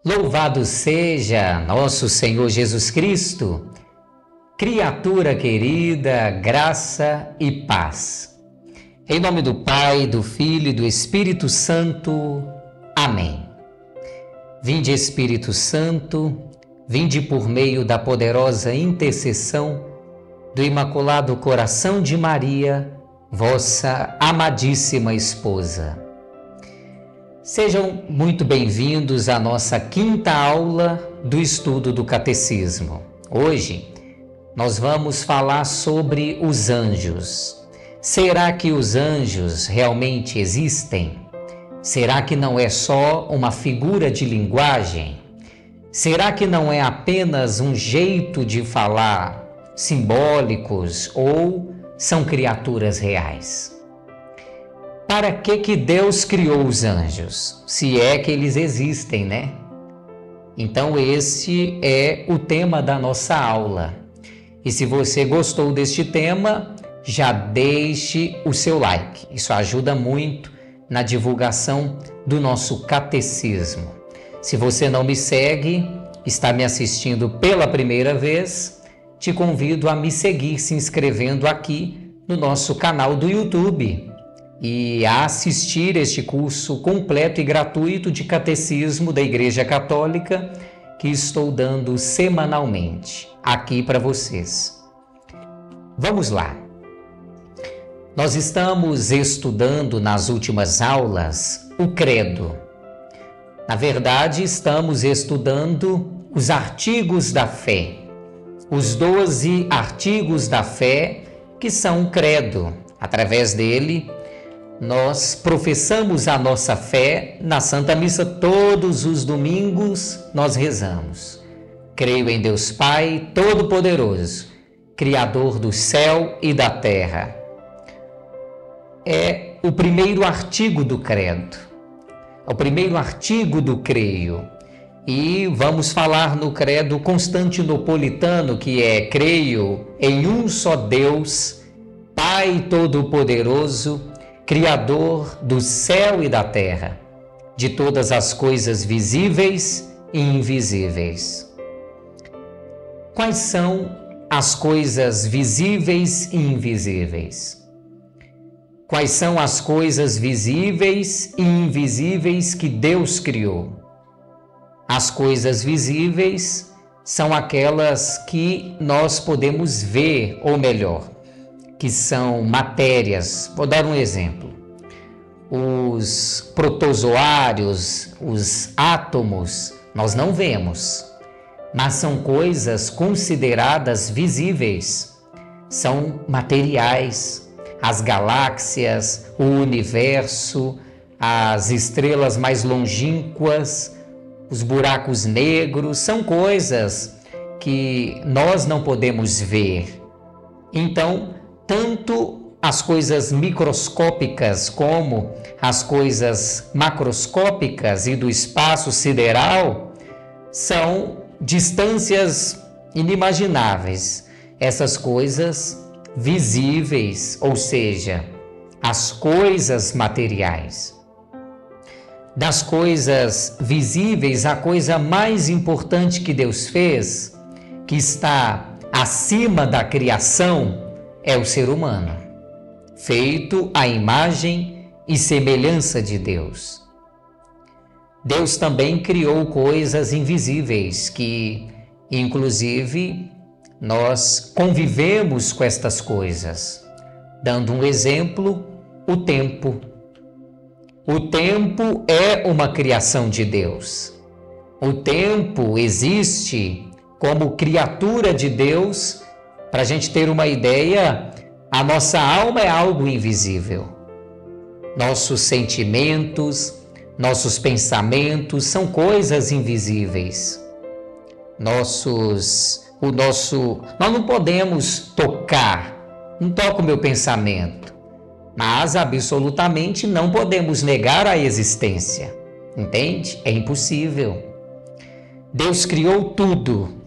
Louvado seja nosso Senhor Jesus Cristo, criatura querida, graça e paz. Em nome do Pai, do Filho e do Espírito Santo. Amém. Vinde, Espírito Santo, vinde por meio da poderosa intercessão do Imaculado Coração de Maria, vossa amadíssima esposa. Sejam muito bem-vindos à nossa quinta aula do estudo do Catecismo. Hoje, nós vamos falar sobre os anjos. Será que os anjos realmente existem? Será que não é só uma figura de linguagem? Será que não é apenas um jeito de falar simbólicos ou são criaturas reais? Para que Deus criou os anjos? Se é que eles existem, né? Então esse é o tema da nossa aula. E se você gostou deste tema, já deixe o seu like. Isso ajuda muito na divulgação do nosso catecismo. Se você não me segue, está me assistindo pela primeira vez, te convido a me seguir se inscrevendo aqui no nosso canal do YouTube e a assistir este curso completo e gratuito de Catecismo da Igreja Católica que estou dando semanalmente aqui para vocês. Vamos lá. Nós estamos estudando nas últimas aulas o Credo. Na verdade, estamos estudando os artigos da fé, os 12 artigos da fé que são o Credo. Através dele, nós professamos a nossa fé na Santa Missa. Todos os domingos nós rezamos. Creio em Deus Pai Todo-Poderoso, Criador do céu e da terra. É o primeiro artigo do Credo, é o primeiro artigo do Creio. E vamos falar no Credo constantinopolitano, que é: creio em um só Deus, Pai Todo-Poderoso, Criador do céu e da terra, de todas as coisas visíveis e invisíveis. Quais são as coisas visíveis e invisíveis? Quais são as coisas visíveis e invisíveis que Deus criou? As coisas visíveis são aquelas que nós podemos ver, ou melhor, que são matérias. Vou dar um exemplo. Os protozoários, os átomos, nós não vemos, mas são coisas consideradas visíveis, são materiais. As galáxias, o universo, as estrelas mais longínquas, os buracos negros, são coisas que nós não podemos ver. Então, tanto as coisas microscópicas como as coisas macroscópicas e do espaço sideral são distâncias inimagináveis. Essas coisas visíveis, ou seja, as coisas materiais. Das coisas visíveis, a coisa mais importante que Deus fez, que está acima da criação, é o ser humano, feito à imagem e semelhança de Deus. Deus também criou coisas invisíveis que, inclusive, nós convivemos com estas coisas. Dando um exemplo, o tempo. O tempo é uma criação de Deus. O tempo existe como criatura de Deus. Para a gente ter uma ideia, a nossa alma é algo invisível. Nossos sentimentos, nossos pensamentos são coisas invisíveis. Nós não podemos tocar, não toca o meu pensamento, mas absolutamente não podemos negar a existência, entende? É impossível. Deus criou tudo,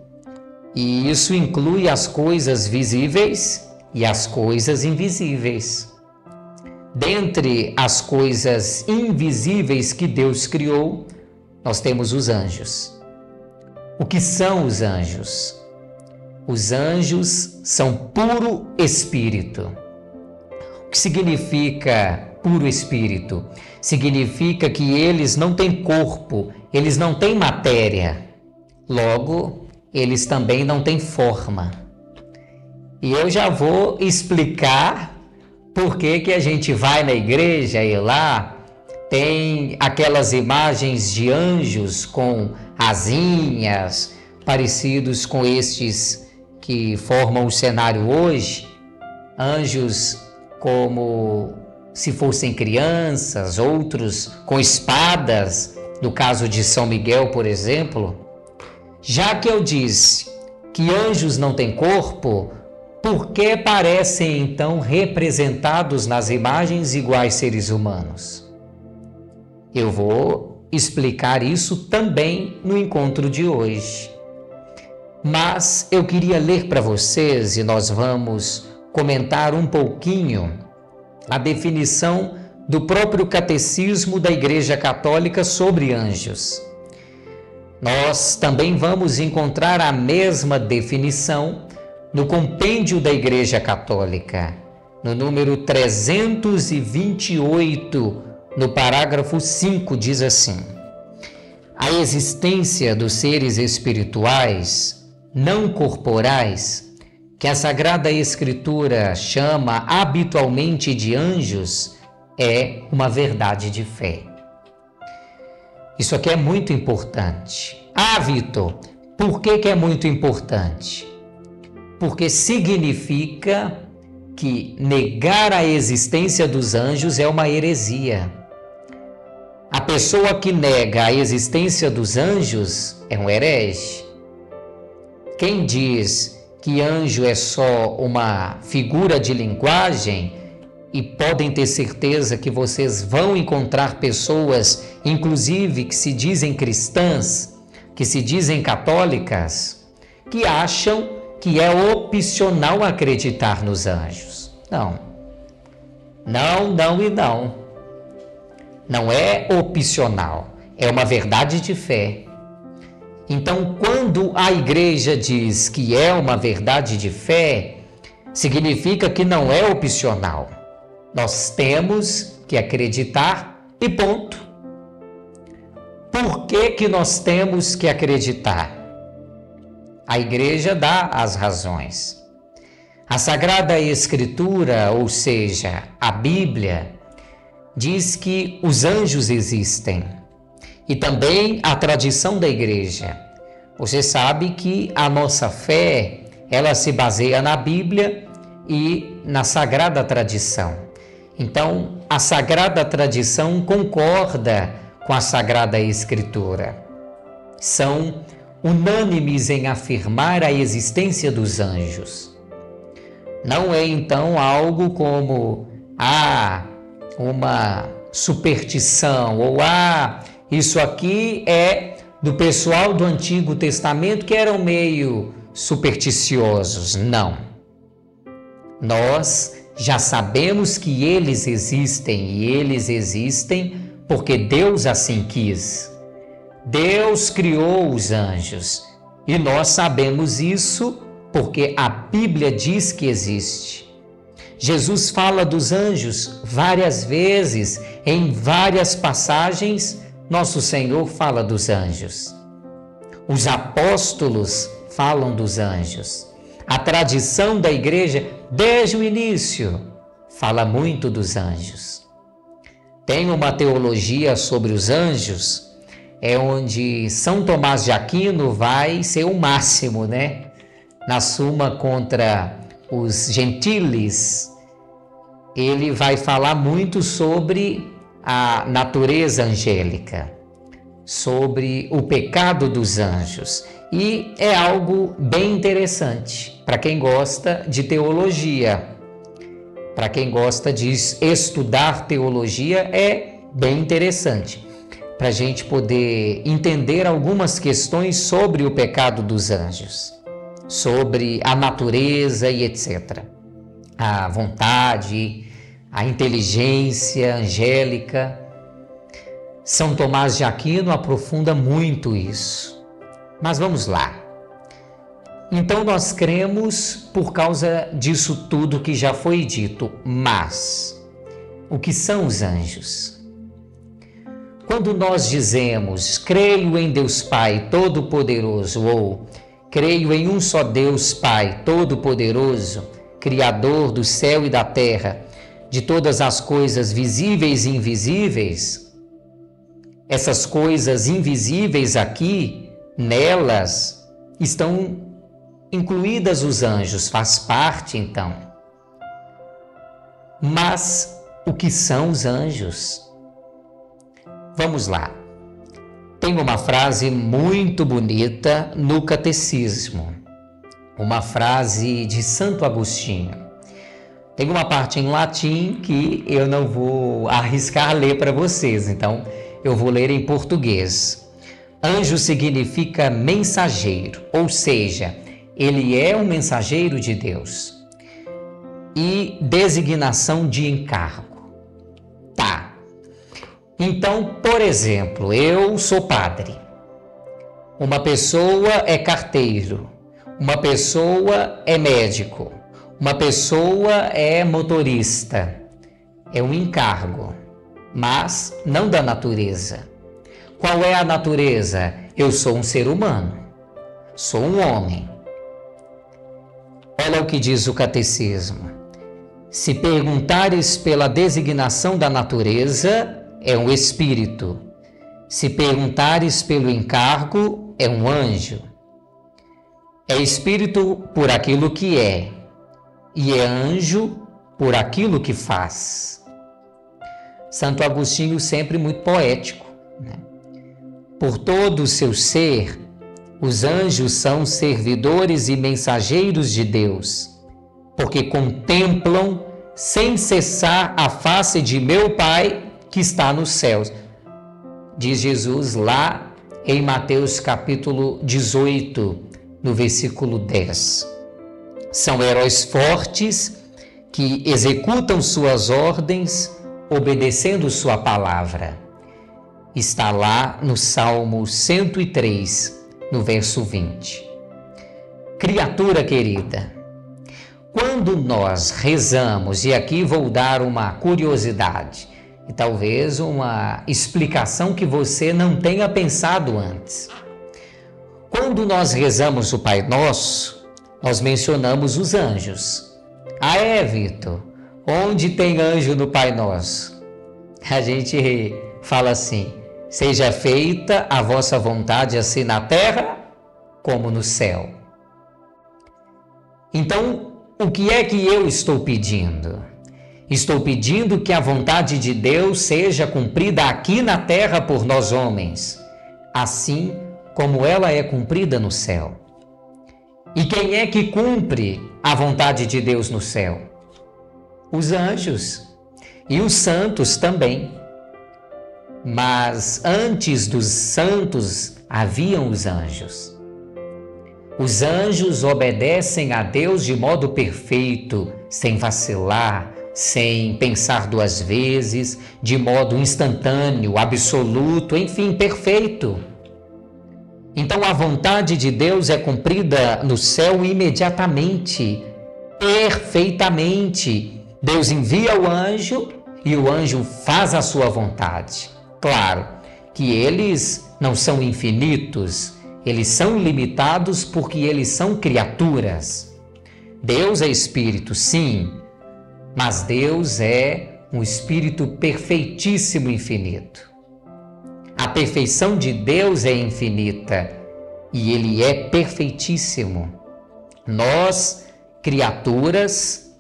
e isso inclui as coisas visíveis e as coisas invisíveis. Dentre as coisas invisíveis que Deus criou, nós temos os anjos. O que são os anjos? Os anjos são puro espírito. O que significa puro espírito? Significa que eles não têm corpo, eles não têm matéria. Logo, eles também não têm forma. E eu já vou explicar por que a gente vai na igreja e lá tem aquelas imagens de anjos com asinhas, parecidos com estes que formam o cenário hoje. Anjos como se fossem crianças, outros com espadas, no caso de São Miguel, por exemplo. Já que eu disse que anjos não têm corpo, por que parecem então representados nas imagens iguais seres humanos? Eu vou explicar isso também no encontro de hoje. Mas eu queria ler para vocês, e nós vamos comentar um pouquinho a definição do próprio Catecismo da Igreja Católica sobre anjos. Nós também vamos encontrar a mesma definição no Compêndio da Igreja Católica, no número 328, no parágrafo 5, diz assim: a existência dos seres espirituais não corporais, que a Sagrada Escritura chama habitualmente de anjos, é uma verdade de fé. Isso aqui é muito importante. Ah, Vitor, por que é muito importante? Porque significa que negar a existência dos anjos é uma heresia. A pessoa que nega a existência dos anjos é um herege. Quem diz que anjo é só uma figura de linguagem, e podem ter certeza que vocês vão encontrar pessoas, inclusive que se dizem cristãs, que se dizem católicas, que acham que é opcional acreditar nos anjos. Não. Não, não e não. Não é opcional, é uma verdade de fé. Então, quando a igreja diz que é uma verdade de fé, significa que não é opcional. Nós temos que acreditar e ponto. Por que nós temos que acreditar? A igreja dá as razões. A Sagrada Escritura, ou seja, a Bíblia, diz que os anjos existem. E também a tradição da igreja. Você sabe que a nossa fé, ela se baseia na Bíblia e na Sagrada Tradição. Então, a Sagrada Tradição concorda com a Sagrada Escritura. São unânimes em afirmar a existência dos anjos. Não é, então, algo como, uma superstição, ou, isso aqui é do pessoal do Antigo Testamento que eram meio supersticiosos. Não. Nós já sabemos que eles existem, e eles existem porque Deus assim quis. Deus criou os anjos, e nós sabemos isso porque a Bíblia diz que existe. Jesus fala dos anjos várias vezes, em várias passagens, nosso Senhor fala dos anjos. Os apóstolos falam dos anjos. A tradição da igreja, desde o início, fala muito dos anjos. Tem uma teologia sobre os anjos, onde São Tomás de Aquino vai ser o máximo, né? Na Suma contra os gentiles, ele vai falar muito sobre a natureza angélica, sobre o pecado dos anjos. E é algo bem interessante para quem gosta de teologia. Para quem gosta de estudar teologia, é bem interessante para a gente poder entender algumas questões sobre o pecado dos anjos, sobre a natureza e etc. A vontade, a inteligência angélica. São Tomás de Aquino aprofunda muito isso. Mas vamos lá. Então nós cremos por causa disso tudo que já foi dito, mas o que são os anjos? Quando nós dizemos, creio em Deus Pai Todo-Poderoso, ou creio em um só Deus Pai Todo-Poderoso, Criador do céu e da terra, de todas as coisas visíveis e invisíveis, essas coisas invisíveis aqui, nelas, estão incluídas os anjos, faz parte então. Mas o que são os anjos? Vamos lá. Tem uma frase muito bonita no Catecismo, uma frase de Santo Agostinho. Tem uma parte em latim que eu não vou arriscar ler para vocês, então eu vou ler em português. Anjo significa mensageiro, ou seja, ele é um mensageiro de Deus. E designação de encargo. Tá. Então, por exemplo, eu sou padre. Uma pessoa é carteiro. Uma pessoa é médico. Uma pessoa é motorista. É um encargo, mas não da natureza. Qual é a natureza? Eu sou um ser humano. Sou um homem. Olha o que diz o Catecismo. Se perguntares pela designação da natureza, é um espírito. Se perguntares pelo encargo, é um anjo. É espírito por aquilo que é, e é anjo por aquilo que faz. Santo Agostinho sempre muito poético, né? Por todo o seu ser, os anjos são servidores e mensageiros de Deus, porque contemplam sem cessar a face de meu Pai que está nos céus. Diz Jesus lá em Mateus capítulo 18, no versículo 10. São heróis fortes que executam suas ordens, obedecendo sua palavra. Está lá no Salmo 103, no verso 20. Criatura querida, quando nós rezamos, e aqui vou dar uma curiosidade, e talvez uma explicação que você não tenha pensado antes. Quando nós rezamos o Pai Nosso, nós mencionamos os anjos. Ah, Vitor, onde tem anjo no Pai Nosso? A gente fala assim, seja feita a vossa vontade assim na terra como no céu. Então, o que é que eu estou pedindo? Estou pedindo que a vontade de Deus seja cumprida aqui na terra por nós homens, assim como ela é cumprida no céu. E quem é que cumpre a vontade de Deus no céu? Os anjos e os santos também. Mas antes dos santos haviam os anjos. Os anjos obedecem a Deus de modo perfeito, sem vacilar, sem pensar duas vezes, de modo instantâneo, absoluto, enfim, perfeito. Então a vontade de Deus é cumprida no céu imediatamente, perfeitamente. Deus envia o anjo e o anjo faz a sua vontade. Claro que eles não são infinitos, eles são limitados porque eles são criaturas. Deus é espírito, sim, mas Deus é um espírito perfeitíssimo, infinito. A perfeição de Deus é infinita e Ele é perfeitíssimo. Nós, criaturas,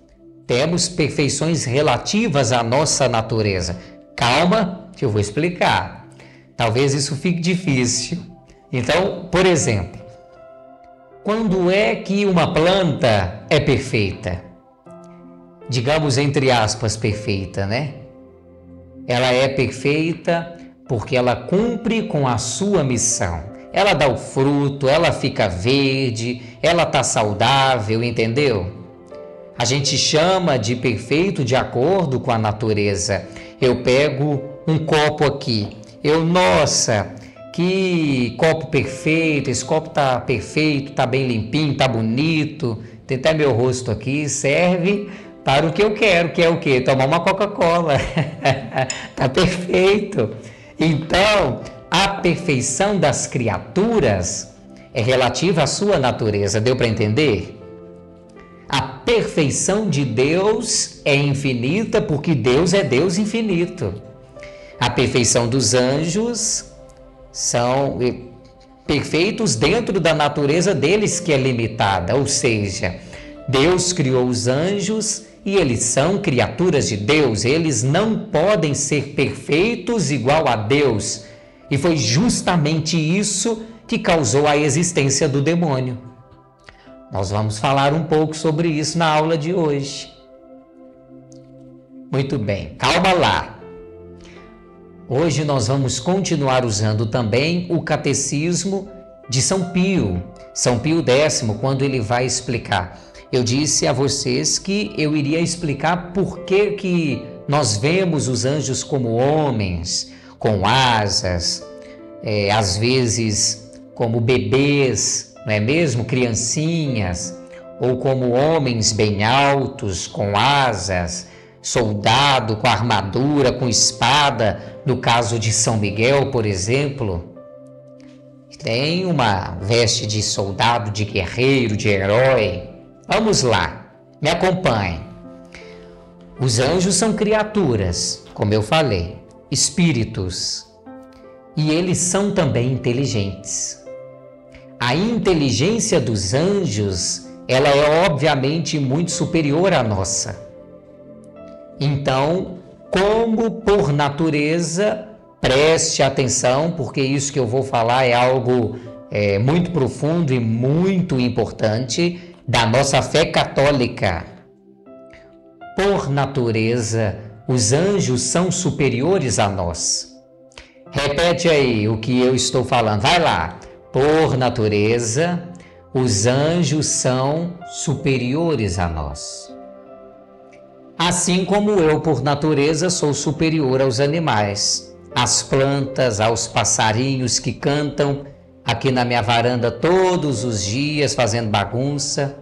temos perfeições relativas à nossa natureza. Calma, que eu vou explicar. Talvez isso fique difícil. Então, por exemplo, quando é que uma planta é perfeita? Digamos, entre aspas, perfeita, né? Ela é perfeita porque ela cumpre com a sua missão. Ela dá o fruto, ela fica verde, ela está saudável, entendeu? A gente chama de perfeito de acordo com a natureza. Eu pego um copo aqui Nossa, que copo perfeito, esse copo tá perfeito, tá bem limpinho, tá bonito, tem até meu rosto aqui, serve para o que eu quero, que é o quê? Tomar uma Coca-Cola. Tá perfeito. Então, a perfeição das criaturas é relativa à sua natureza, deu para entender? A perfeição de Deus é infinita porque Deus é Deus infinito. A perfeição dos anjos são perfeitos dentro da natureza deles que é limitada, ou seja, Deus criou os anjos e eles são criaturas de Deus, eles não podem ser perfeitos igual a Deus. E foi justamente isso que causou a existência do demônio. Nós vamos falar um pouco sobre isso na aula de hoje. Muito bem, calma lá. Hoje nós vamos continuar usando também o catecismo de São Pio X, quando ele vai explicar. Eu disse a vocês que eu iria explicar por que nós vemos os anjos como homens, com asas, às vezes como bebês, não é mesmo? Criancinhas, ou como homens bem altos, com asas, soldado com armadura, com espada, no caso de São Miguel, por exemplo. Tem uma veste de soldado, de guerreiro, de herói. Vamos lá, me acompanhe. Os anjos são criaturas, como eu falei, espíritos, e eles são também inteligentes. A inteligência dos anjos, ela é obviamente muito superior à nossa. Então, como por natureza, preste atenção, porque isso que eu vou falar é algo muito profundo e muito importante da nossa fé católica. Por natureza, os anjos são superiores a nós. Repete aí o que eu estou falando, vai lá. Por natureza, os anjos são superiores a nós. Assim como eu, por natureza, sou superior aos animais, às plantas, aos passarinhos que cantam aqui na minha varanda todos os dias, fazendo bagunça.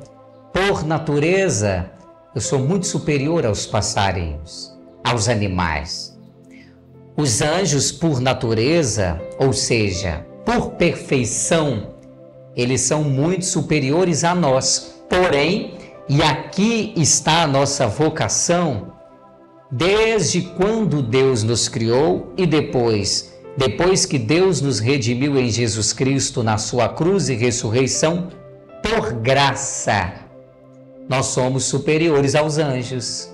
Por natureza, eu sou muito superior aos passarinhos, aos animais. Os anjos, por natureza, ou seja, por perfeição, eles são muito superiores a nós. Porém, e aqui está a nossa vocação, desde quando Deus nos criou e depois que Deus nos redimiu em Jesus Cristo na sua cruz e ressurreição, por graça, nós somos superiores aos anjos.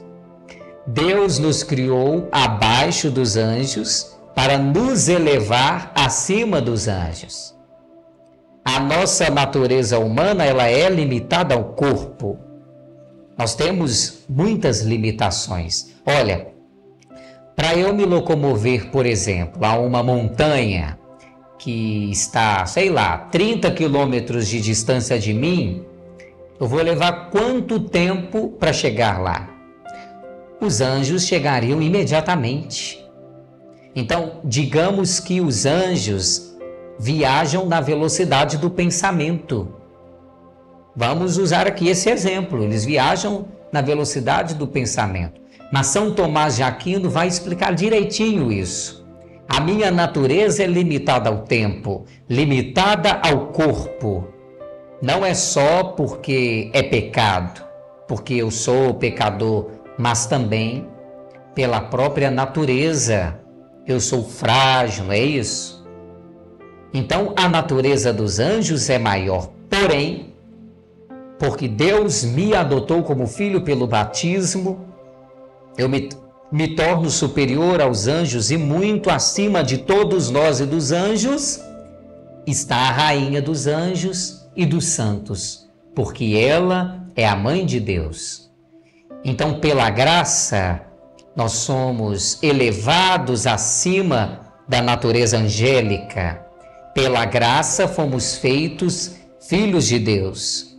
Deus nos criou abaixo dos anjos para nos elevar acima dos anjos. A nossa natureza humana, ela é limitada ao corpo. Nós temos muitas limitações. Olha, para eu me locomover, por exemplo, a uma montanha que está, 30 quilômetros de distância de mim, eu vou levar quanto tempo para chegar lá? Os anjos chegariam imediatamente. Então, digamos que os anjos viajam na velocidade do pensamento. Vamos usar aqui esse exemplo. Eles viajam na velocidade do pensamento. Mas São Tomás de Aquino vai explicar direitinho isso. A minha natureza é limitada ao tempo, limitada ao corpo. Não é só porque é pecado, porque eu sou pecador, mas também pela própria natureza. Eu sou frágil, não é isso? Então, a natureza dos anjos é maior, porém, porque Deus me adotou como filho pelo batismo, eu me torno superior aos anjos e muito acima de todos nós e dos anjos está a rainha dos anjos e dos santos, porque ela é a mãe de Deus. Então, pela graça, nós somos elevados acima da natureza angélica. Pela graça, fomos feitos filhos de Deus.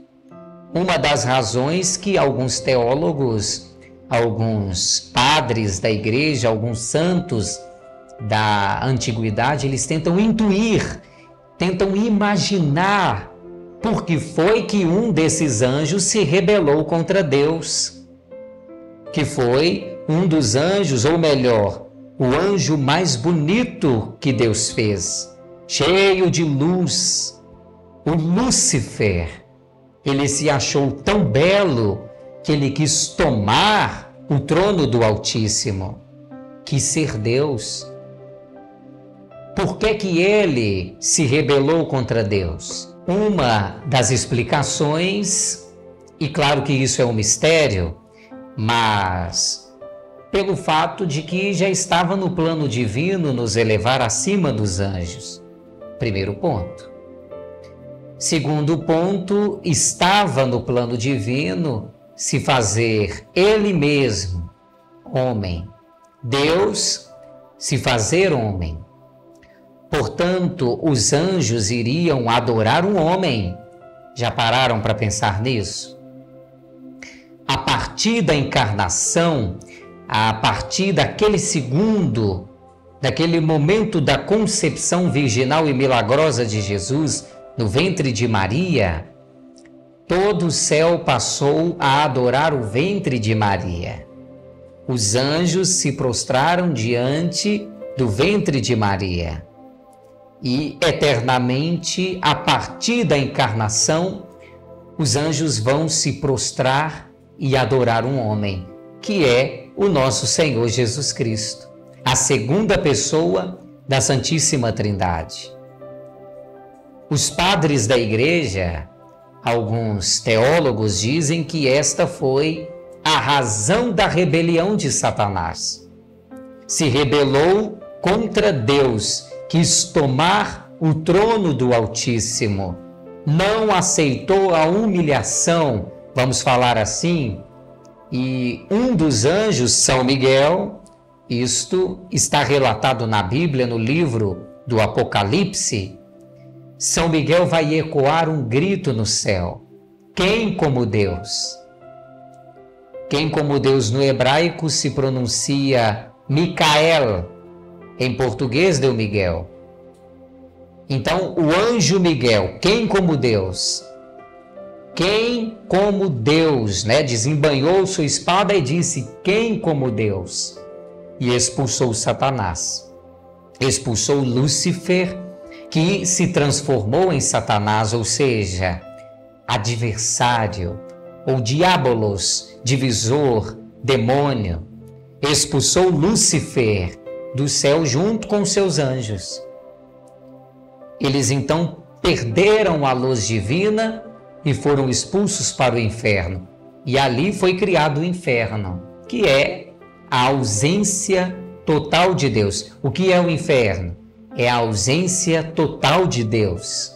Uma das razões que alguns teólogos, alguns padres da igreja, alguns santos da antiguidade, eles tentam intuir, tentam imaginar por que foi que um desses anjos se rebelou contra Deus, que foi um dos anjos, ou melhor, o anjo mais bonito que Deus fez, cheio de luz, o Lúcifer. Ele se achou tão belo que ele quis tomar o trono do Altíssimo, quis ser Deus. Por que ele se rebelou contra Deus? Uma das explicações, e claro que isso é um mistério, mas pelo fato de que já estava no plano divino nos elevar acima dos anjos. Primeiro ponto. Segundo ponto, estava no plano divino se fazer ele mesmo homem, Deus se fazer homem. Portanto, os anjos iriam adorar um homem. Já pararam para pensar nisso? A partir da encarnação, a partir daquele segundo, daquele momento da concepção virginal e milagrosa de Jesus no ventre de Maria, todo o céu passou a adorar o ventre de Maria. Os anjos se prostraram diante do ventre de Maria. E eternamente, a partir da encarnação, os anjos vão se prostrar e adorar um homem, que é o nosso Senhor Jesus Cristo, a segunda pessoa da Santíssima Trindade. Os padres da Igreja, alguns teólogos dizem que esta foi a razão da rebelião de Satanás. Se rebelou contra Deus, quis tomar o trono do Altíssimo, não aceitou a humilhação, vamos falar assim, e um dos anjos, São Miguel, isto está relatado na Bíblia, no livro do Apocalipse, São Miguel vai ecoar um grito no céu: quem como Deus? Quem como Deus no hebraico se pronuncia Micael, em português deu Miguel. Então, o anjo Miguel, quem como Deus? Quem como Deus, né? Desembanhou sua espada e disse: quem como Deus? E expulsou Satanás. Expulsou Lúcifer, que se transformou em Satanás, ou seja, adversário, ou diabolos, divisor, demônio. Expulsou Lúcifer do céu junto com seus anjos. Eles então perderam a luz divina e foram expulsos para o inferno. E ali foi criado o inferno, que é a ausência total de Deus. O que é o inferno? É a ausência total de Deus.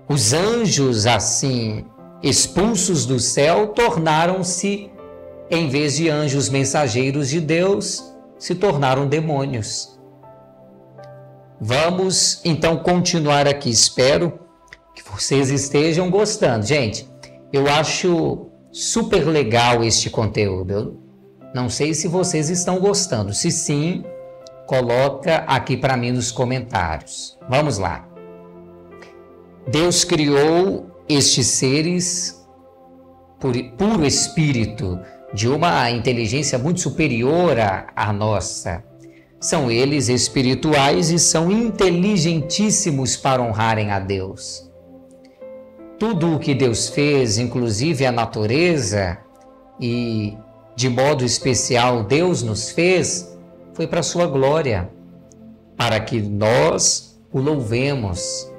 Os anjos, assim, expulsos do céu, tornaram-se, em vez de anjos mensageiros de Deus, se tornaram demônios. Vamos então continuar aqui. Espero que vocês estejam gostando. Gente, eu acho super legal este conteúdo. Eu não sei se vocês estão gostando. Se sim, coloca aqui para mim nos comentários. Vamos lá. Deus criou estes seres por puro espírito, de uma inteligência muito superior à nossa. São eles espirituais e são inteligentíssimos para honrarem a Deus. Tudo o que Deus fez, inclusive a natureza, e de modo especial Deus nos fez, foi para a sua glória, para que nós o louvemos.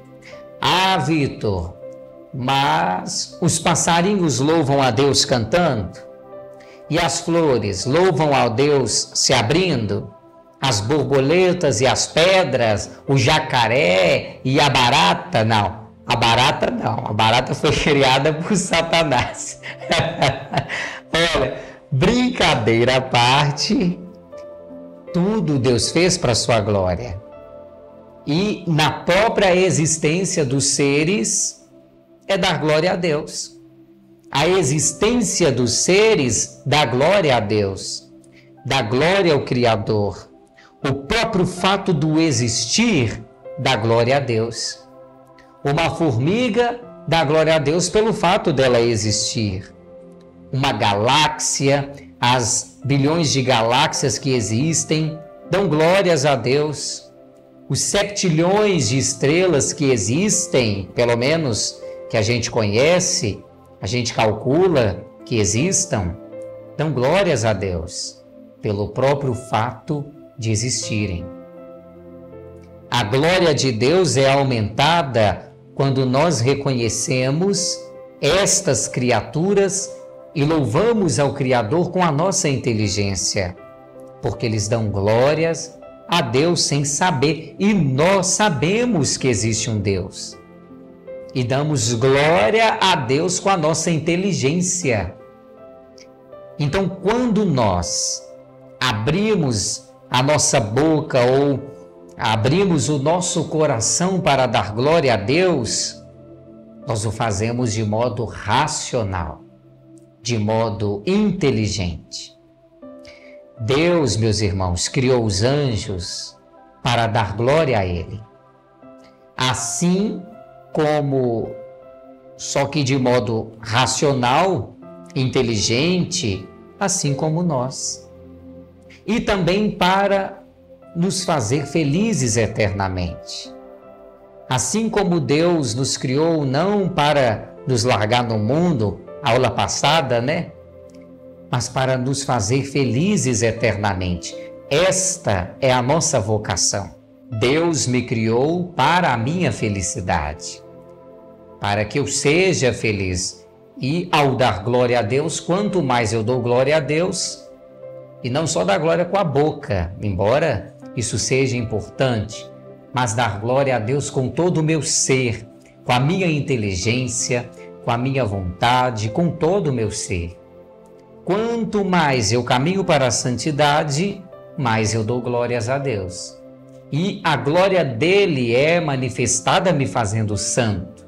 Ah, Vitor, mas os passarinhos louvam a Deus cantando? E as flores louvam a Deus se abrindo? As borboletas e as pedras, o jacaré e a barata? Não, a barata não. A barata foi criada por Satanás. Olha, brincadeira à parte, tudo Deus fez para a sua glória. E na própria existência dos seres é dar glória a Deus. A existência dos seres dá glória a Deus, dá glória ao Criador. O próprio fato do existir dá glória a Deus. Uma formiga dá glória a Deus pelo fato dela existir. Uma galáxia, as bilhões de galáxias que existem, dão glórias a Deus. Os septilhões de estrelas que existem, pelo menos que a gente conhece, a gente calcula que existam, dão glórias a Deus, pelo próprio fato de existirem. A glória de Deus é aumentada quando nós reconhecemos estas criaturas e louvamos ao Criador com a nossa inteligência, porque eles dão glórias a Deus sem saber, e nós sabemos que existe um Deus. E damos glória a Deus com a nossa inteligência. Então, quando nós abrimos a nossa boca ou abrimos o nosso coração para dar glória a Deus, nós o fazemos de modo racional, de modo inteligente. Deus, meus irmãos, criou os anjos para dar glória a Ele. Assim como, só que de modo racional, inteligente, assim como nós. E também para nos fazer felizes eternamente. Assim como Deus nos criou não para nos largar no mundo, aula passada, né? Mas para nos fazer felizes eternamente. Esta é a nossa vocação. Deus me criou para a minha felicidade, para que eu seja feliz. E ao dar glória a Deus, quanto mais eu dou glória a Deus, e não só dar glória com a boca, embora isso seja importante, mas dar glória a Deus com todo o meu ser, com a minha inteligência, com a minha vontade, com todo o meu ser. Quanto mais eu caminho para a santidade, mais eu dou glórias a Deus. E a glória dele é manifestada me fazendo santo.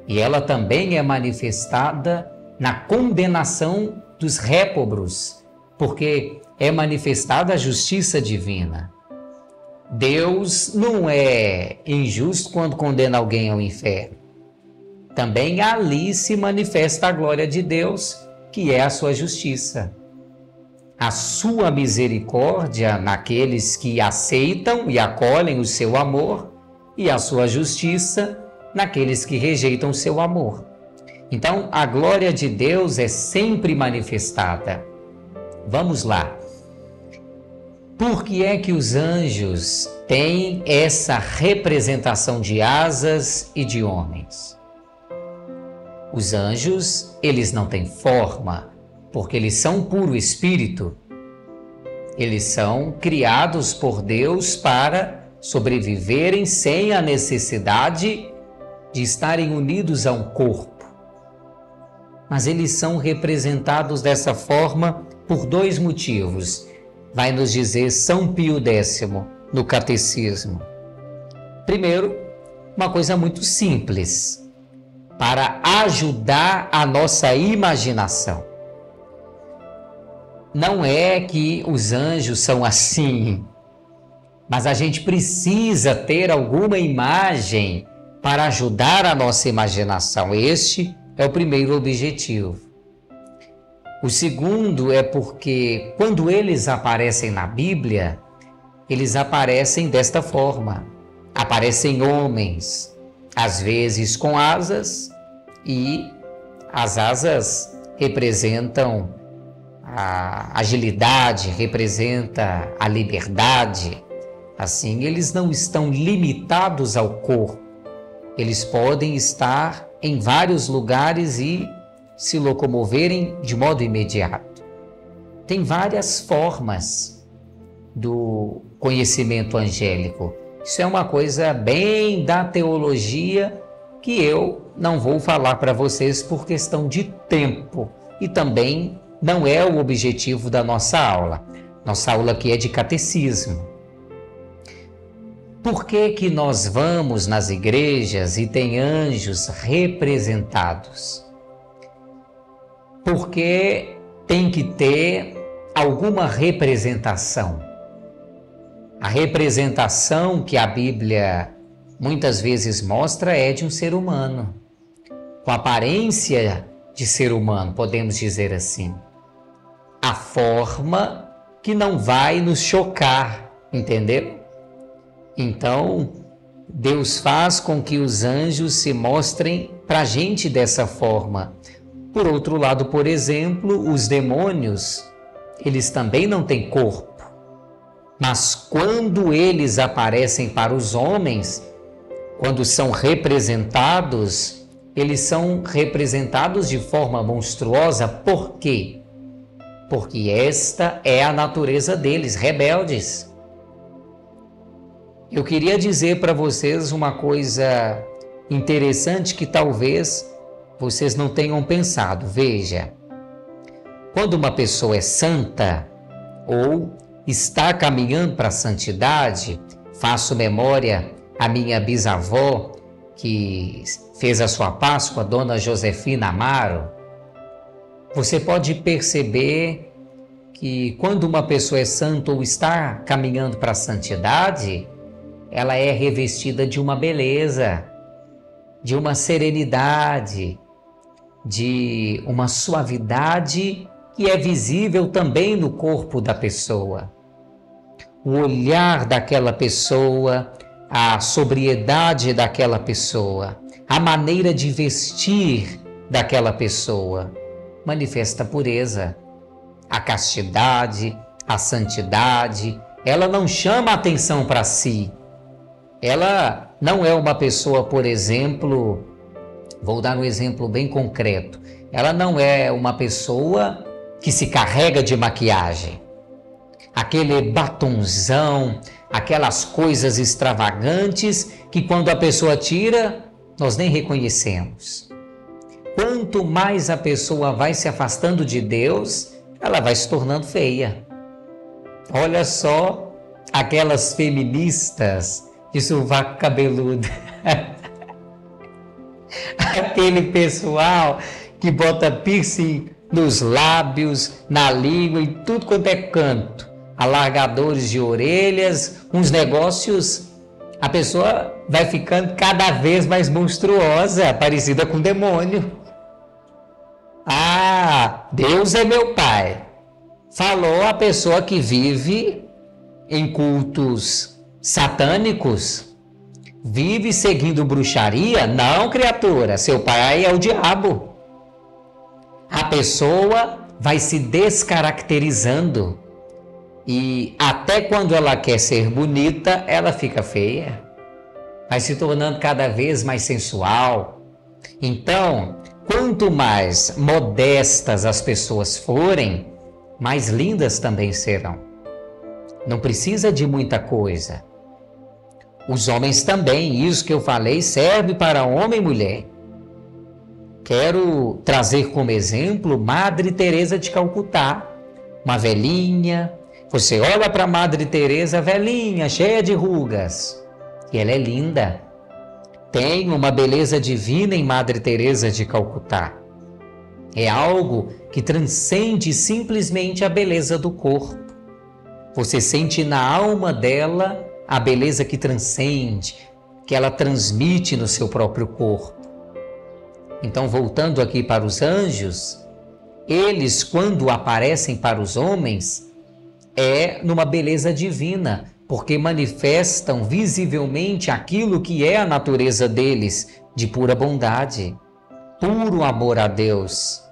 E ela também é manifestada na condenação dos réprobos, porque é manifestada a justiça divina. Deus não é injusto quando condena alguém ao inferno. Também ali se manifesta a glória de Deus, que é a sua justiça. A sua misericórdia naqueles que aceitam e acolhem o seu amor, e a sua justiça naqueles que rejeitam o seu amor. Então, a glória de Deus é sempre manifestada. Vamos lá. Por que é que os anjos têm essa representação de asas e de homens? Os anjos, eles não têm forma, porque eles são puro espírito. Eles são criados por Deus para sobreviverem sem a necessidade de estarem unidos a um corpo. Mas eles são representados dessa forma por dois motivos. Vai nos dizer São Pio X no Catecismo. Primeiro, uma coisa muito simples, para ajudar a nossa imaginação. Não é que os anjos são assim, mas a gente precisa ter alguma imagem para ajudar a nossa imaginação. Este é o primeiro objetivo. O segundo é porque quando eles aparecem na Bíblia, eles aparecem desta forma. Aparecem homens, às vezes com asas, e as asas representam a agilidade, representa a liberdade. Assim, eles não estão limitados ao corpo. Eles podem estar em vários lugares e se locomoverem de modo imediato. Tem várias formas do conhecimento angélico. Isso é uma coisa bem da teologia que eu não vou falar para vocês por questão de tempo e também não é o objetivo da nossa aula. Nossa aula aqui é de catecismo. Por que que nós vamos nas igrejas e tem anjos representados? Porque tem que ter alguma representação. A representação que a Bíblia muitas vezes mostra é de um ser humano, com aparência de ser humano, podemos dizer assim. A forma que não vai nos chocar, entendeu? Então, Deus faz com que os anjos se mostrem para a gente dessa forma. Por outro lado, por exemplo, os demônios, eles também não têm corpo. Mas quando eles aparecem para os homens, quando são representados, eles são representados de forma monstruosa. Por quê? Porque esta é a natureza deles, rebeldes. Eu queria dizer para vocês uma coisa interessante que talvez vocês não tenham pensado. Veja, quando uma pessoa é santa ou está caminhando para a santidade, faço memória à minha bisavó que fez a sua Páscoa, Dona Josefina Amaro. Você pode perceber que quando uma pessoa é santa ou está caminhando para a santidade, ela é revestida de uma beleza, de uma serenidade, de uma suavidade que é visível também no corpo da pessoa. O olhar daquela pessoa, a sobriedade daquela pessoa, a maneira de vestir daquela pessoa manifesta a pureza, a castidade, a santidade. Ela não chama atenção para si. Ela não é uma pessoa, por exemplo, vou dar um exemplo bem concreto. Ela não é uma pessoa que se carrega de maquiagem. Aquele batonzão, aquelas coisas extravagantes que quando a pessoa tira, nós nem reconhecemos. Quanto mais a pessoa vai se afastando de Deus, ela vai se tornando feia. Olha só aquelas feministas de sovaco cabeludo. Aquele pessoal que bota piercing nos lábios, na língua, em tudo quanto é canto. Alargadores de orelhas, uns negócios. A pessoa vai ficando cada vez mais monstruosa, parecida com um demônio. Ah, Deus é meu Pai. Falou a pessoa que vive em cultos satânicos, vive seguindo bruxaria? Não, criatura, seu pai é o diabo. A pessoa vai se descaracterizando e até quando ela quer ser bonita, ela fica feia. Vai se tornando cada vez mais sensual. Então, quanto mais modestas as pessoas forem, mais lindas também serão. Não precisa de muita coisa. Os homens também, isso que eu falei serve para homem e mulher. Quero trazer como exemplo Madre Teresa de Calcutá, uma velhinha. Você olha para Madre Teresa, velhinha, cheia de rugas, e ela é linda. Tem uma beleza divina em Madre Teresa de Calcutá. É algo que transcende simplesmente a beleza do corpo. Você sente na alma dela a beleza que transcende, que ela transmite no seu próprio corpo. Então, voltando aqui para os anjos, eles, quando aparecem para os homens, é numa beleza divina, porque manifestam visivelmente aquilo que é a natureza deles, de pura bondade, puro amor a Deus.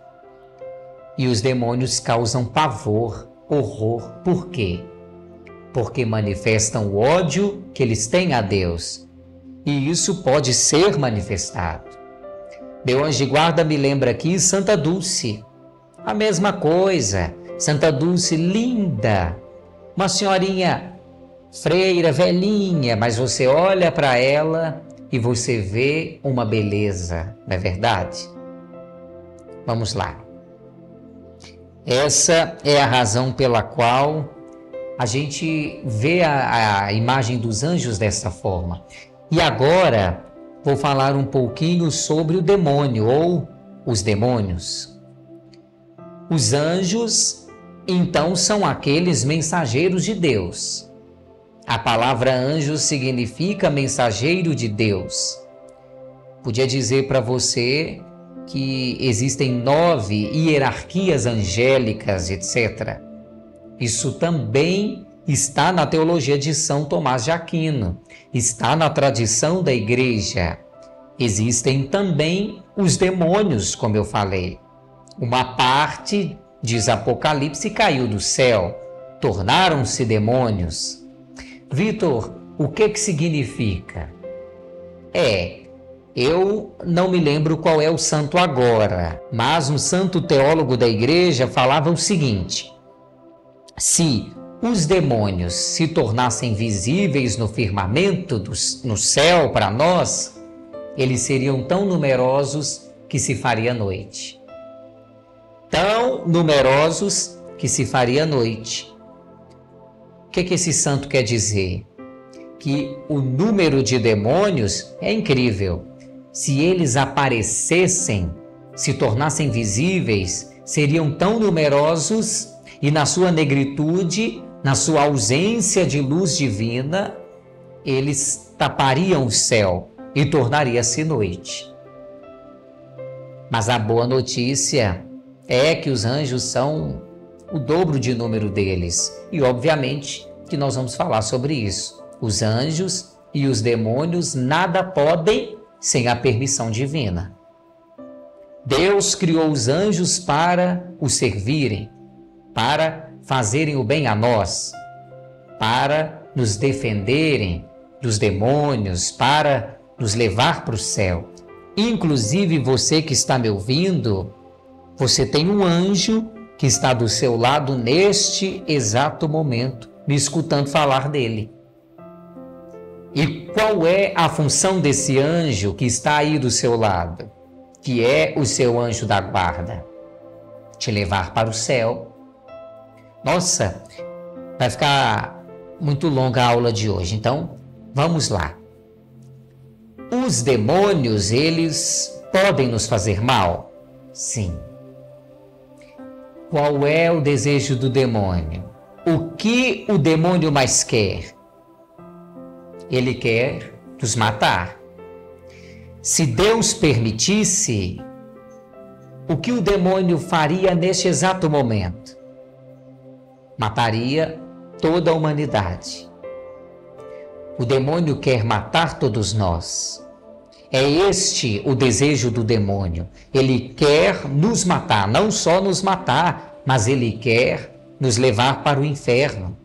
E os demônios causam pavor, horror. Por quê? Porque manifestam o ódio que eles têm a Deus. E isso pode ser manifestado. Meu anjo de guarda me lembra aqui Santa Dulce. A mesma coisa. Santa Dulce, linda. Uma senhorinha freira, velhinha, mas você olha para ela e você vê uma beleza, não é verdade? Vamos lá. Essa é a razão pela qual a gente vê a imagem dos anjos dessa forma. E agora vou falar um pouquinho sobre o demônio ou os demônios. Os anjos, então, são aqueles mensageiros de Deus. A palavra anjo significa mensageiro de Deus. Podia dizer para você que existem 9 hierarquias angélicas, etc. Isso também está na teologia de São Tomás de Aquino, está na tradição da Igreja. Existem também os demônios, como eu falei. Uma parte, diz Apocalipse, caiu do céu, tornaram-se demônios. Vitor, o que significa? Eu não me lembro qual é o santo agora, mas um santo teólogo da Igreja falava o seguinte: se os demônios se tornassem visíveis no firmamento, no céu para nós, eles seriam tão numerosos que se faria noite. Tão numerosos que se faria noite. O que esse santo quer dizer? Que o número de demônios é incrível. Se eles aparecessem, se tornassem visíveis, seriam tão numerosos e na sua negritude, na sua ausência de luz divina, eles tapariam o céu e tornaria-se noite. Mas a boa notícia é que os anjos são o dobro de número deles. E obviamente que nós vamos falar sobre isso. Os anjos e os demônios nada podem sem a permissão divina. Deus criou os anjos para os servirem, para fazerem o bem a nós, para nos defenderem dos demônios, para nos levar para o céu. Inclusive você que está me ouvindo, você tem um anjo que está do seu lado neste exato momento, me escutando falar dele. E qual é a função desse anjo que está aí do seu lado, que é o seu anjo da guarda? Te levar para o céu. Nossa, vai ficar muito longa a aula de hoje, então vamos lá. Os demônios, eles podem nos fazer mal? Sim. Qual é o desejo do demônio? O que o demônio mais quer? Ele quer nos matar. Se Deus permitisse, o que o demônio faria neste exato momento? Mataria toda a humanidade. O demônio quer matar todos nós. É este o desejo do demônio. Ele quer nos matar, não só nos matar, mas ele quer nos levar para o inferno.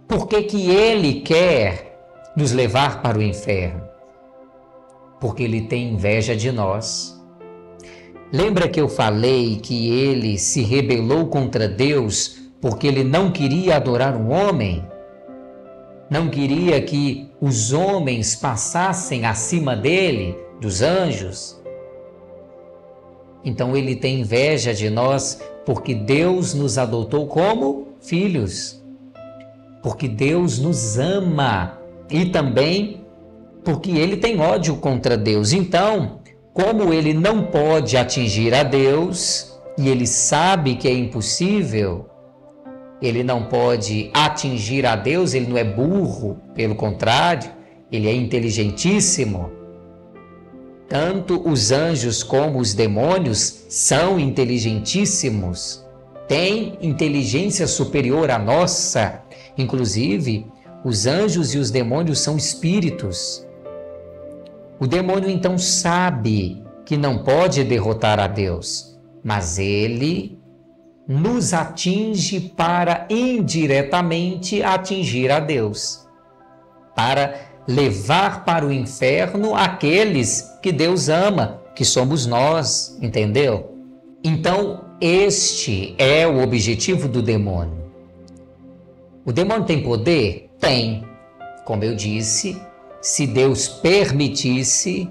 Por que ele quer nos levar para o inferno? Porque ele tem inveja de nós. Lembra que eu falei que ele se rebelou contra Deus porque ele não queria adorar um homem? Não queria que os homens passassem acima dele, dos anjos? Então ele tem inveja de nós porque Deus nos adotou como filhos. Porque Deus nos ama e também porque ele tem ódio contra Deus. Então, como ele não pode atingir a Deus e ele sabe que é impossível, ele não pode atingir a Deus, ele não é burro, pelo contrário, ele é inteligentíssimo. Tanto os anjos como os demônios são inteligentíssimos, têm inteligência superior à nossa. Inclusive, os anjos e os demônios são espíritos. O demônio então sabe que não pode derrotar a Deus, mas ele nos atinge para indiretamente atingir a Deus, para levar para o inferno aqueles que Deus ama, que somos nós, entendeu? Então, este é o objetivo do demônio. O demônio tem poder? Tem. Como eu disse, se Deus permitisse,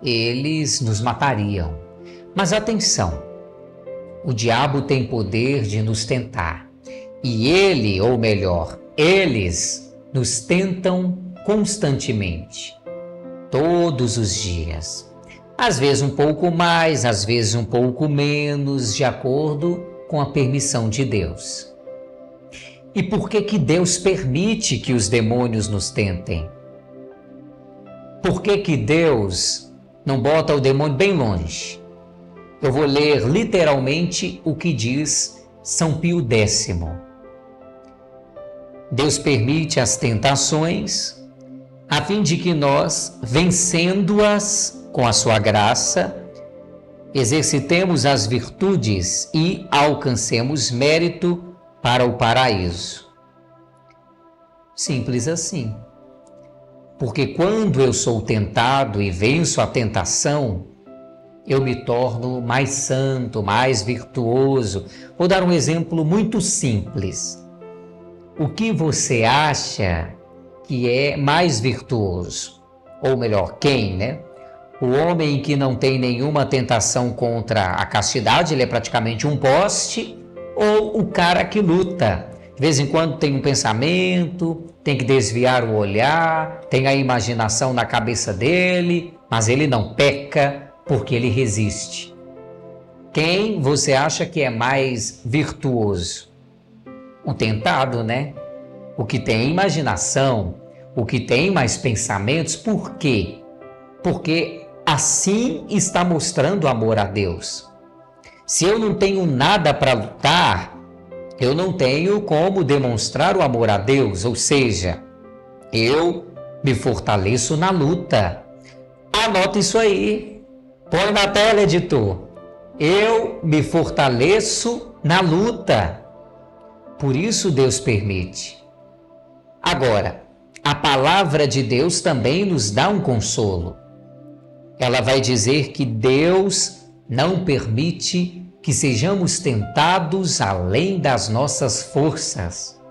eles nos matariam. Mas atenção, o diabo tem poder de nos tentar. E ele, ou melhor, eles nos tentam constantemente, todos os dias. Às vezes um pouco mais, às vezes um pouco menos, de acordo com a permissão de Deus. E por que que Deus permite que os demônios nos tentem? Por que que Deus não bota o demônio bem longe? Eu vou ler literalmente o que diz São Pio X. Deus permite as tentações a fim de que nós, vencendo-as com a sua graça, exercitemos as virtudes e alcancemos mérito para o paraíso. Simples assim. Porque quando eu sou tentado e venço a tentação, eu me torno mais santo, mais virtuoso. Vou dar um exemplo muito simples. O que você acha que é mais virtuoso? Ou melhor, quem, né? O homem que não tem nenhuma tentação contra a castidade, ele é praticamente um poste, ou o cara que luta? De vez em quando tem um pensamento, tem que desviar o olhar, tem a imaginação na cabeça dele, mas ele não peca porque ele resiste. Quem você acha que é mais virtuoso? O tentado, né? O que tem imaginação, o que tem mais pensamentos. Por quê? Porque assim está mostrando amor a Deus. Se eu não tenho nada para lutar, eu não tenho como demonstrar o amor a Deus, ou seja, eu me fortaleço na luta. Anota isso aí, põe na tela, editor. Eu me fortaleço na luta. Por isso Deus permite. Agora, a palavra de Deus também nos dá um consolo. Ela vai dizer que Deus não permite que sejamos tentados além das nossas forças.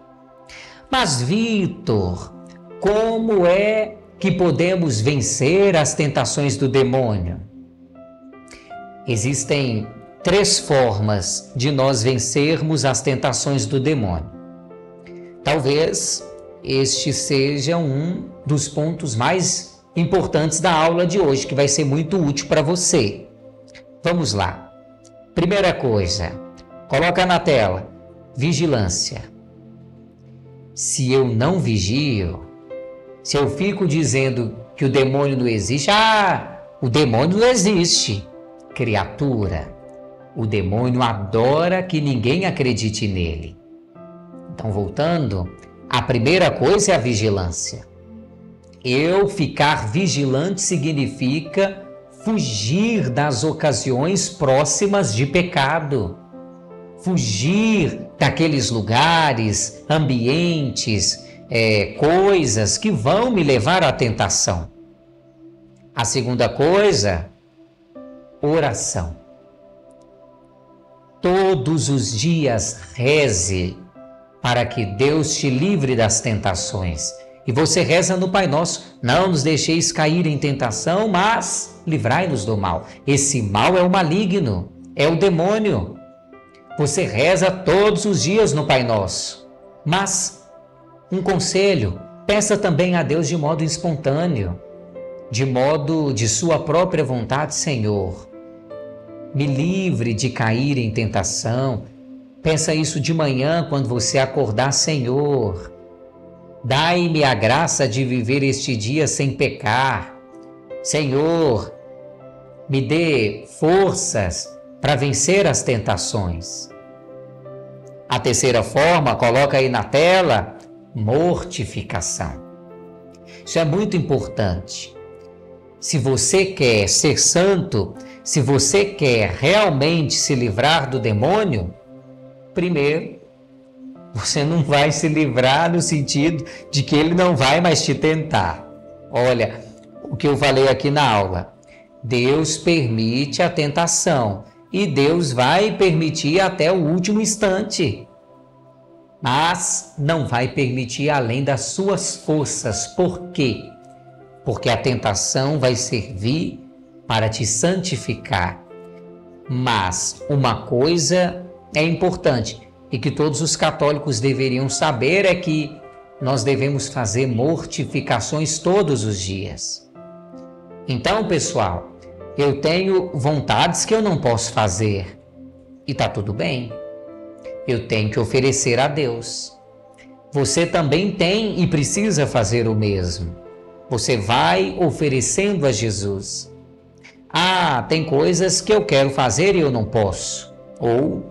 Mas, Vitor, como é que podemos vencer as tentações do demônio? Existem 3 formas de nós vencermos as tentações do demônio. Talvez este seja um dos pontos mais importantes da aula de hoje, que vai ser muito útil para você. Vamos lá. Primeira coisa, coloca na tela, vigilância. Se eu não vigio, se eu fico dizendo que o demônio não existe, o demônio não existe. Criatura, o demônio adora que ninguém acredite nele. Então, voltando, a primeira coisa é a vigilância. Eu ficar vigilante significa fugir das ocasiões próximas de pecado, fugir daqueles lugares, ambientes, coisas que vão me levar à tentação. A segunda coisa, oração. Todos os dias reze para que Deus te livre das tentações. E você reza no Pai Nosso: não nos deixeis cair em tentação, mas livrai-nos do mal. Esse mal é o maligno, é o demônio. Você reza todos os dias no Pai Nosso. Mas, um conselho, peça também a Deus de modo espontâneo, de modo de sua própria vontade. Senhor, me livre de cair em tentação. Peça isso de manhã quando você acordar. Senhor, dai-me a graça de viver este dia sem pecar. Senhor, me dê forças para vencer as tentações. A terceira forma, coloca aí na tela, mortificação. Isso é muito importante. Se você quer ser santo, se você quer realmente se livrar do demônio, primeiro, você não vai se livrar no sentido de que ele não vai mais te tentar. Olha, o que eu falei aqui na aula. Deus permite a tentação e Deus vai permitir até o último instante. Mas não vai permitir além das suas forças. Por quê? Porque a tentação vai servir para te santificar. Mas uma coisa é importante e que todos os católicos deveriam saber é que nós devemos fazer mortificações todos os dias. Então, pessoal, eu tenho vontades que eu não posso fazer e está tudo bem. Eu tenho que oferecer a Deus. você também tem e precisa fazer o mesmo. Você vai oferecendo a Jesus. Ah, tem coisas que eu quero fazer e eu não posso. Ou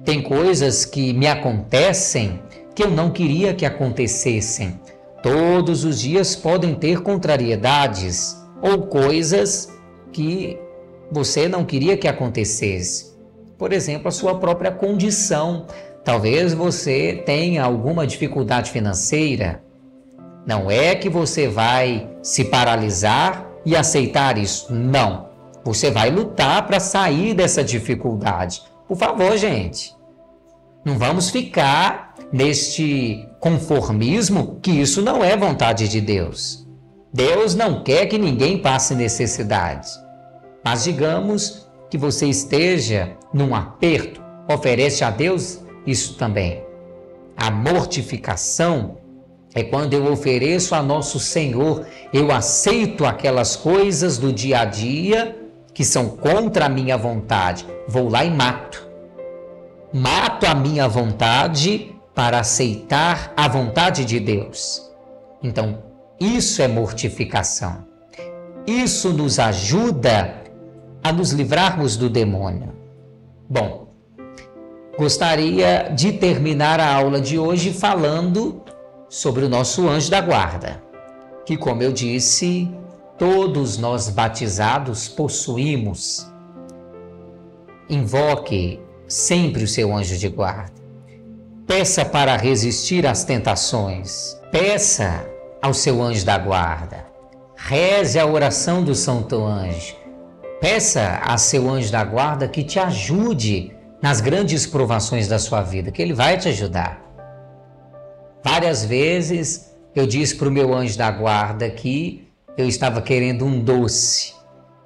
tem coisas que me acontecem que eu não queria que acontecessem. Todos os dias podem ter contrariedades ou coisas que você não queria que acontecesse. Por exemplo, a sua própria condição. Talvez você tenha alguma dificuldade financeira. Não é que você vai se paralisar e aceitar isso. Não. Você vai lutar para sair dessa dificuldade. Por favor, gente. Não vamos ficar neste conformismo, que isso não é vontade de Deus. Deus não quer que ninguém passe necessidade. Mas digamos que você esteja num aperto, oferece a Deus isso também. A mortificação é quando eu ofereço a nosso Senhor, eu aceito aquelas coisas do dia a dia que são contra a minha vontade. Vou lá e mato. Mato a minha vontade para aceitar a vontade de Deus. Então, isso é mortificação. Isso nos ajuda a nos livrarmos do demônio. Bom, gostaria de terminar a aula de hoje falando sobre o nosso anjo da guarda, que, como eu disse, todos nós batizados possuímos. Invoque sempre o seu anjo de guarda. Peça para resistir às tentações. Peça ao seu anjo da guarda. Reze a oração do Santo Anjo. Peça a seu anjo da guarda que te ajude nas grandes provações da sua vida, que ele vai te ajudar. Várias vezes eu disse para o meu anjo da guarda que eu estava querendo um doce.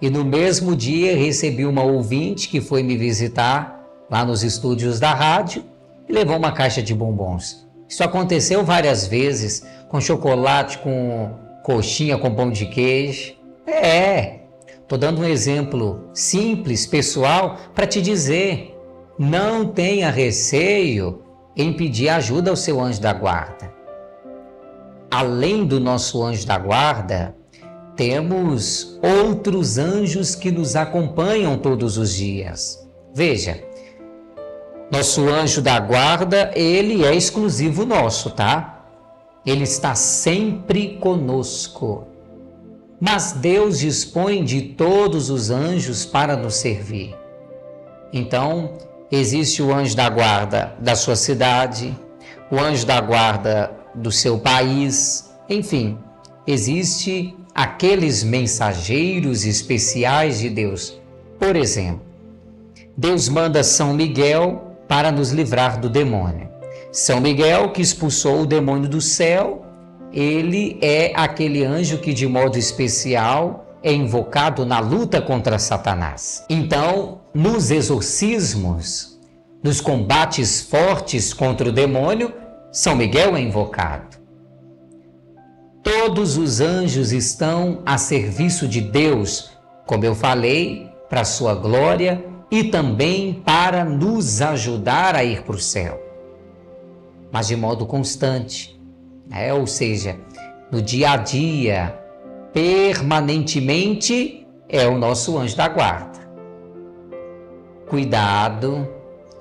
E no mesmo dia recebi uma ouvinte que foi me visitar lá nos estúdios da rádio e levou uma caixa de bombons. Isso aconteceu várias vezes, com chocolate, com coxinha, com pão de queijo. Estou dando um exemplo simples, pessoal, para te dizer, não tenha receio em pedir ajuda ao seu anjo da guarda. Além do nosso anjo da guarda, temos outros anjos que nos acompanham todos os dias. Veja, nosso anjo da guarda, ele é exclusivo nosso, tá? Ele está sempre conosco. Mas Deus dispõe de todos os anjos para nos servir. Então, existe o anjo da guarda da sua cidade, o anjo da guarda do seu país, enfim, existe aqueles mensageiros especiais de Deus. Por exemplo, Deus manda São Miguel para nos livrar do demônio. São Miguel, que expulsou o demônio do céu, ele é aquele anjo que de modo especial é invocado na luta contra Satanás. Então, nos exorcismos, nos combates fortes contra o demônio, São Miguel é invocado. Todos os anjos estão a serviço de Deus, como eu falei, para a sua glória e também para nos ajudar a ir para o céu. Mas de modo constante, ou seja, no dia a dia, permanentemente, é o nosso anjo da guarda. Cuidado,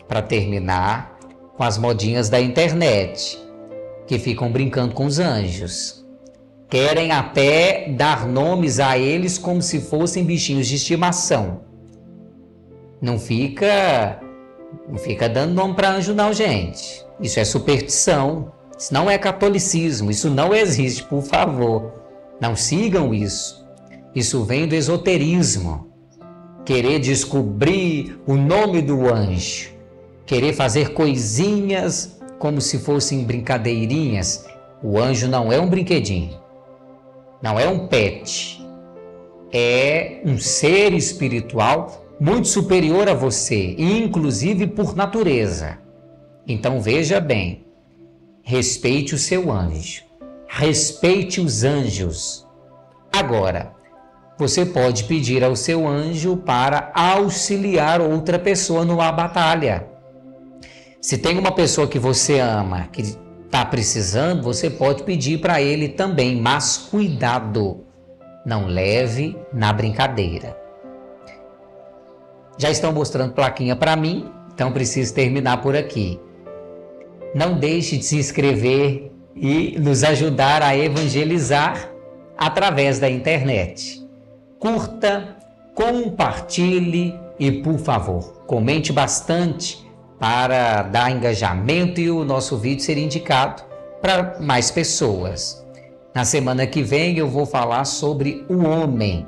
para terminar, com as modinhas da internet, que ficam brincando com os anjos. Querem até dar nomes a eles como se fossem bichinhos de estimação. Não fica dando nome para anjo não, gente. Isso é superstição. Isso não é catolicismo. Isso não existe, por favor. Não sigam isso. Isso vem do esoterismo. Querer descobrir o nome do anjo. Querer fazer coisinhas como se fossem brincadeirinhas. O anjo não é um brinquedinho. Não é um pet. É um ser espiritual muito superior a você, inclusive por natureza. Então veja bem, respeite o seu anjo, respeite os anjos. Agora, você pode pedir ao seu anjo para auxiliar outra pessoa numa batalha. Se tem uma pessoa que você ama, que está precisando, você pode pedir para ele também, mas cuidado, não leve na brincadeira. Já estão mostrando plaquinha para mim, então preciso terminar por aqui. Não deixe de se inscrever e nos ajudar a evangelizar através da internet. Curta, compartilhe e, por favor, comente bastante para dar engajamento e o nosso vídeo ser indicado para mais pessoas. Na semana que vem eu vou falar sobre o homem.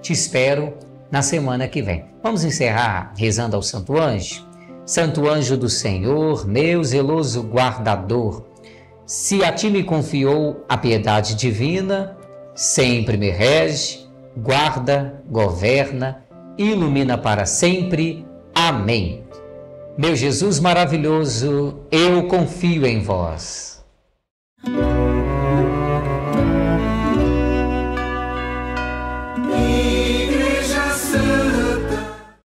Te espero na semana que vem. Vamos encerrar rezando ao Santo Anjo? Santo Anjo do Senhor, meu zeloso guardador, se a ti me confiou a piedade divina, sempre me rege, guarda, governa, ilumina para sempre. Amém. Meu Jesus maravilhoso, eu confio em vós.